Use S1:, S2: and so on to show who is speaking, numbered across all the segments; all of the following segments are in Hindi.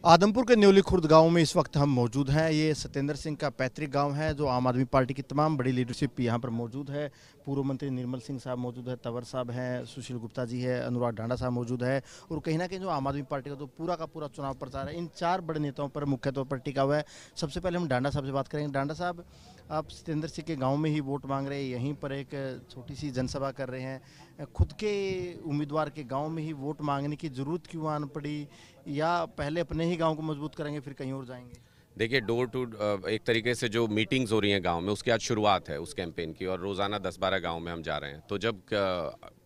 S1: आदमपुर के न्योली खुर्द गांव में इस वक्त हम मौजूद हैं। ये सत्येंद्र सिंह का पैतृक गांव है, जो आम आदमी पार्टी की तमाम बड़ी लीडरशिप यहां पर मौजूद है। पूर्व मंत्री निर्मल सिंह साहब मौजूद है, तंवर साहब हैं, सुशील गुप्ता जी है, अनुराग ढांडा साहब मौजूद है। और कहीं ना कहीं जो आम आदमी पार्टी का जो पूरा का पूरा चुनाव प्रचार है, इन चार बड़े नेताओं पर मुख्य तौर पर टिका हुआ है। सबसे पहले हम ढांडा साहब से बात करेंगे। ढांडा साहब, आप सत्येंद्र सिंह के गाँव में ही वोट मांग रहे हैं, यहीं पर एक छोटी सी जनसभा कर रहे हैं। खुद के उम्मीदवार के गाँव में ही वोट मांगने की जरूरत क्यों आन पड़ी, या पहले अपने ही गांव को मजबूत करेंगे फिर कहीं और जाएंगे?
S2: देखिए, डोर टू एक तरीके से जो मीटिंग्स हो रही हैं गांव में, उसकी आज शुरुआत है उस कैंपेन की, और रोज़ाना 10-12 गांव में हम जा रहे हैं। तो जब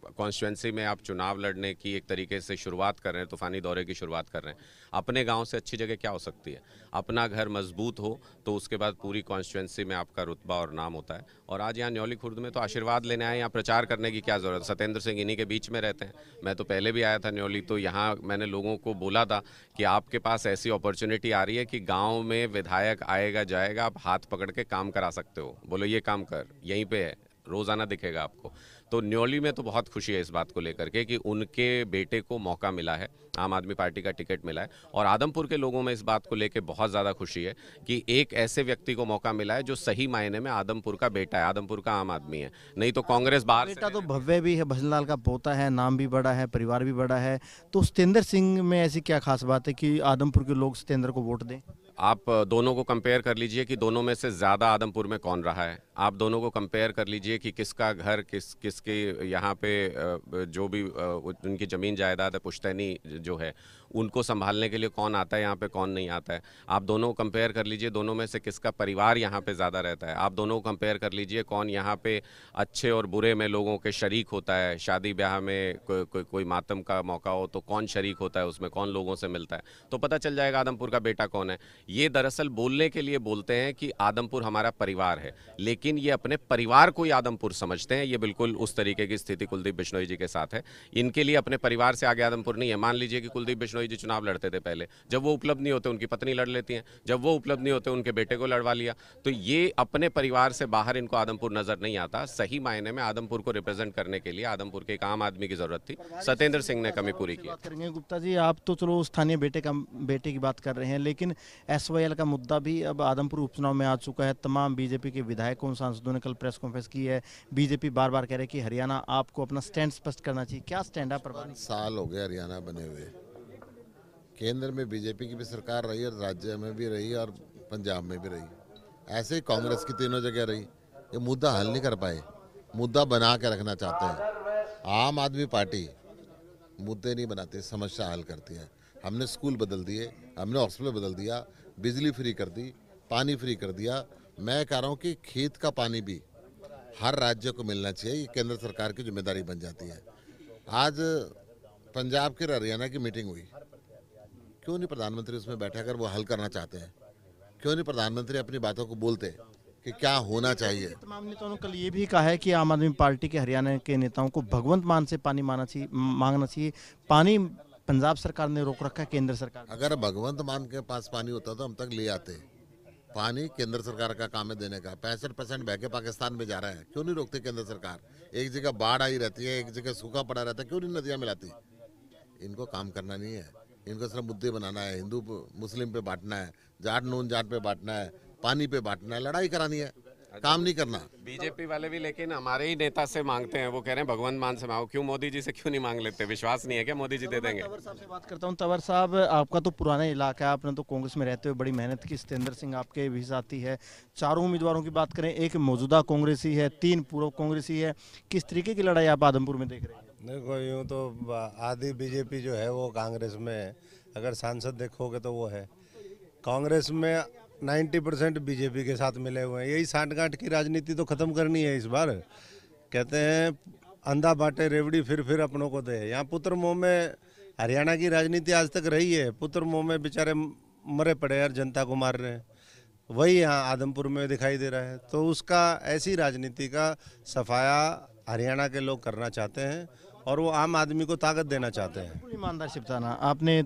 S2: कॉन्स्टिट्यूंसी में आप चुनाव लड़ने की एक तरीके से शुरुआत कर रहे हैं, तूफानी दौरे की शुरुआत कर रहे हैं, अपने गांव से अच्छी जगह क्या हो सकती है? अपना घर मजबूत हो तो उसके बाद पूरी कॉन्स्टिट्यूंसी में आपका रुतबा और नाम होता है। और आज यहाँ न्योली खुर्द में तो आशीर्वाद लेने आए, यहाँ प्रचार करने की क्या ज़रूरत है? सत्येंद्र सिंह इन्हीं के बीच में रहते हैं। मैं तो पहले भी आया था न्योली, तो यहाँ मैंने लोगों को बोला था कि आपके पास ऐसी अपॉर्चुनिटी आ रही है कि गांव में विधायक आएगा जाएगा, आप हाथ पकड़ के काम करा सकते हो, बोलो ये काम कर, यहीं पे है, रोज़ाना दिखेगा आपको। तो न्योली में तो बहुत खुशी है इस बात को लेकर के कि उनके बेटे को मौका मिला है, आम आदमी पार्टी का टिकट मिला है। और आदमपुर के लोगों में इस बात को लेकर बहुत ज़्यादा खुशी है कि एक ऐसे व्यक्ति को मौका मिला है जो सही मायने में आदमपुर का बेटा है, आदमपुर का आम आदमी है। नहीं तो कांग्रेस बाहर
S1: बेटा तो भव्य भी है, भजनलाल का पोता है, नाम भी बड़ा है, परिवार भी बड़ा है। तो सत्येंद्र सिंह में ऐसी क्या खास बात है कि आदमपुर के लोग सत्येंद्र को वोट दें?
S2: आप दोनों को कंपेयर कर लीजिए कि दोनों में से ज़्यादा आदमपुर में कौन रहा है। आप दोनों को कंपेयर कर लीजिए कि किसका घर किसके यहाँ पे जो भी उनकी ज़मीन जायदाद है, पुश्तैनी जो है, उनको संभालने के लिए कौन आता है यहाँ पे, कौन नहीं आता है। आप दोनों को कंपेयर कर लीजिए, दोनों में से किसका परिवार यहाँ पे ज़्यादा रहता है। आप दोनों को कंपेयर कर लीजिए, कौन यहाँ पे अच्छे और बुरे में लोगों के शरीक होता है। शादी ब्याह में कोई मातम का मौका हो तो कौन शरीक होता है, उसमें कौन लोगों से मिलता है, तो पता चल जाएगा आदमपुर का बेटा कौन है। ये दरअसल बोलने के लिए बोलते हैं कि आदमपुर हमारा परिवार है, लेकिन ये अपने परिवार को ही आदमपुर समझते हैं। ये बिल्कुल उस तरीके की स्थिति कुलदीप बिश्नोई जी के साथ है। इनके लिए अपने परिवार से आगे आदमपुर नहीं है। मान लीजिए कि कुलदीप बिश्नोई जी चुनाव लड़ते थे पहले, जब वो उपलब्ध नहीं होते उनकी पत्नी लड़ लेती है, जब वो उपलब्ध नहीं होते उनके बेटे को लड़वा लिया। तो ये अपने परिवार से बाहर इनको आदमपुर नजर नहीं आता। सही मायने में आदमपुर को रिप्रेजेंट करने के लिए आदमपुर के एक आम आदमी की जरूरत थी, सत्येंद्र सिंह ने कमी पूरी की।
S1: बात करेंगे गुप्ता जी, आप तो चलो स्थानीय बेटे की बात कर रहे हैं, लेकिन एसवाईएल का मुद्दा भी अब आदमपुर उपचुनाव में आ चुका है। तमाम बीजेपी के विधायकों सांसदों ने कल प्रेस कॉन्फ्रेंस की है। बीजेपी बार बार कह रही है कि हरियाणा आपको अपना स्टैंड स्पष्ट करना चाहिए। क्या स्टैंड है?
S3: 5 साल हो गए हरियाणा बने हुए। केंद्र में बीजेपी की भी सरकार रही और राज्य में भी रही और पंजाब में भी रही। ऐसे ही कांग्रेस की तीनों जगह रही। ये मुद्दा हल नहीं कर पाए, मुद्दा बना के रखना चाहते हैं। आम आदमी पार्टी मुद्दे नहीं बनाती, समस्या हल करती है। हमने स्कूल बदल दिए, हमने हॉस्पिटल बदल दिया, बिजली फ्री कर दी, पानी फ्री कर दिया। मैं कह रहा हूँ कि खेत का पानी भी हर राज्य को मिलना चाहिए, ये केंद्र सरकार की जिम्मेदारी बन जाती है। आज पंजाब के हरियाणा की मीटिंग हुई, क्यों नहीं प्रधानमंत्री उसमें बैठे? अगर वो हल करना चाहते हैं, क्यों नहीं प्रधानमंत्री अपनी बातों को बोलते कि क्या होना चाहिए?
S1: तमाम नेताओं ने कल ये भी कहा है कि आम आदमी पार्टी के हरियाणा के नेताओं को भगवंत मान से पानी मांगना चाहिए। पानी पंजाब सरकार ने रोक रखा है, केंद्र सरकार।
S3: अगर भगवंत मान के पास पानी होता तो हम तक ले आते। पानी केंद्र सरकार का काम है देने का। 65% बह के पाकिस्तान में जा रहा है, क्यों नहीं रोकती केंद्र सरकार? एक जगह बाढ़ आई रहती है, एक जगह सूखा पड़ा रहता है, क्यों नहीं नदियाँ मिलाती? इनको काम करना नहीं है, इनको सिर्फ मुद्दे बनाना है। हिंदू मुस्लिम पे बांटना है, जाट नून जाट पे बांटना है, पानी पे बांटना है, लड़ाई करानी है, काम नहीं करना।
S2: बीजेपी वाले भी लेकिन हमारे ही नेता से मांगते हैं, वो कह रहे हैं भगवंत मान से मांगो। क्यों मोदी जी से क्यों नहीं मांग लेते? विश्वास नहीं है क्या मोदी जी दे देंगे?
S1: तंवर साहब से बात करता हूँ। तंवर साहब, आपका तो पुराना इलाका है, आपने तो कांग्रेस में रहते हुए बड़ी मेहनत की। सत्येंद्र सिंह आपके भी साथी है। चारों उम्मीदवारों की बात करें, एक मौजूदा कांग्रेसी है, 3 पूर्व कांग्रेसी है। किस तरीके की लड़ाई आप आदमपुर में देख रहे हैं?
S4: देखो, यूँ तो आधी बीजेपी जो है वो कांग्रेस में है। अगर सांसद देखोगे तो वो है कांग्रेस में। 90% बीजेपी के साथ मिले हुए हैं। यही साठगांठ की राजनीति तो खत्म करनी है इस बार। कहते हैं अंधा बांटे रेवड़ी फिर अपनों को दे। यहाँ पुत्र मोह में हरियाणा की राजनीति आज तक रही है। पुत्र मोह में बेचारे मरे पड़े यार, जनता को मार रहे हैं। वही यहाँ आदमपुर में दिखाई दे रहा है। तो उसका ऐसी राजनीति का सफाया हरियाणा के लोग करना चाहते हैं और वो आम आदमी को ताकत देना चाहते हैं।
S1: ईमानदार बताना, आपने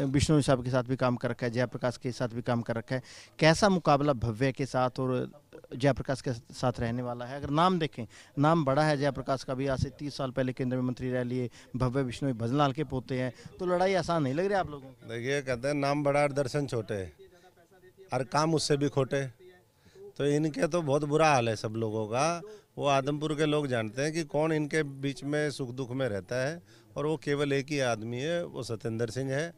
S1: बिश्नोई साहब के साथ भी काम कर रखा है, जयप्रकाश के साथ भी काम कर रखा है। कैसा मुकाबला भव्य के साथ और जयप्रकाश के साथ रहने वाला है। अगर नाम देखें, नाम बड़ा है जयप्रकाश का भी, आज से 30 साल पहले केंद्र में मंत्री रह लिए, भव्य बिश्नोई भजनलाल के पोते हैं, तो लड़ाई आसान नहीं लग रही आप लोगों को?
S4: देखिए, कहते हैं नाम बड़ा और दर्शन छोटे, और काम उससे भी खोटे। तो इनके तो बहुत बुरा हाल है सब लोगों का। वो आदमपुर के लोग जानते हैं कि कौन इनके बीच में सुख दुख में रहता है, और वो केवल एक ही आदमी है, वो सत्येंद्र सिंह है।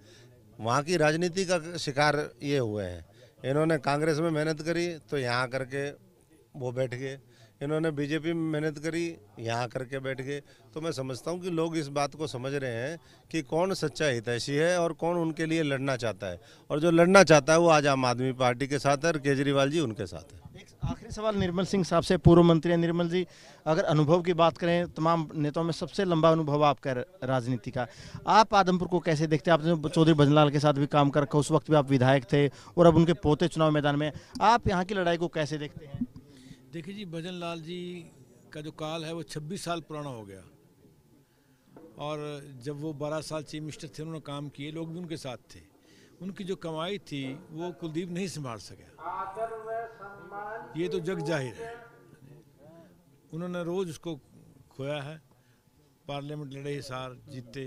S4: वहाँ की राजनीति का शिकार ये हुए हैं। इन्होंने कांग्रेस में मेहनत करी तो यहाँ करके वो बैठ गए, इन्होंने बीजेपी में मेहनत करी यहाँ करके बैठ गए। तो मैं समझता हूँ कि लोग इस बात को समझ रहे हैं कि कौन सच्चा हितैषी है और कौन उनके लिए लड़ना चाहता है, और जो लड़ना चाहता है वो आज आम आदमी पार्टी के साथ है और केजरीवाल जी उनके साथ है।
S1: एक आखिरी सवाल निर्मल सिंह साहब से, पूर्व मंत्री हैं निर्मल जी, अगर अनुभव की बात करें, तमाम नेताओं में सबसे लंबा अनुभव आपका राजनीति का, आप आदमपुर को कैसे देखते हैं? आपने चौधरी भजनलाल के साथ भी काम कर रखा, उस वक्त भी आप विधायक थे, और अब उनके पोते चुनाव मैदान में, आप यहाँ की लड़ाई को कैसे देखते हैं?
S5: देखिए जी, भजनलाल जी का जो काल है वो 26 साल पुराना हो गया, और जब वो 12 साल चीफ मिनिस्टर थे, उन्होंने काम किए, लोग भी उनके साथ थे। उनकी जो कमाई थी वो कुलदीप नहीं संभाल सका, ये तो जग जाहिर है। उन्होंने रोज़ उसको खोया है, पार्लियामेंट लड़े, हिसार जीते,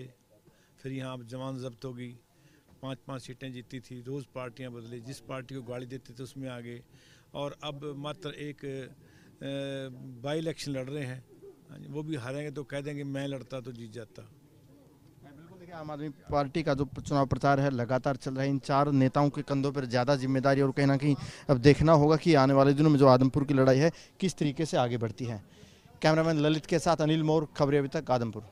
S5: फिर यहाँ जमान जब्त हो गई, 5-5 सीटें जीती थी, रोज़ पार्टियाँ बदली, जिस पार्टी को गाड़ी देते थे उसमें आ गए, और अब मात्र एक बाई इलेक्शन लड़ रहे हैं, वो भी हारेंगे तो कह देंगे मैं लड़ता तो जीत जाता।
S1: बिल्कुल, देखिए आम आदमी पार्टी का जो चुनाव प्रचार है लगातार चल रहा है, इन 4 नेताओं के कंधों पर ज़्यादा जिम्मेदारी, और कहीं ना कहीं अब देखना होगा कि आने वाले दिनों में जो आदमपुर की लड़ाई है किस तरीके से आगे बढ़ती है। कैमरामैन ललित के साथ अनिल मौर्य, खबरें अभी तक, आदमपुर।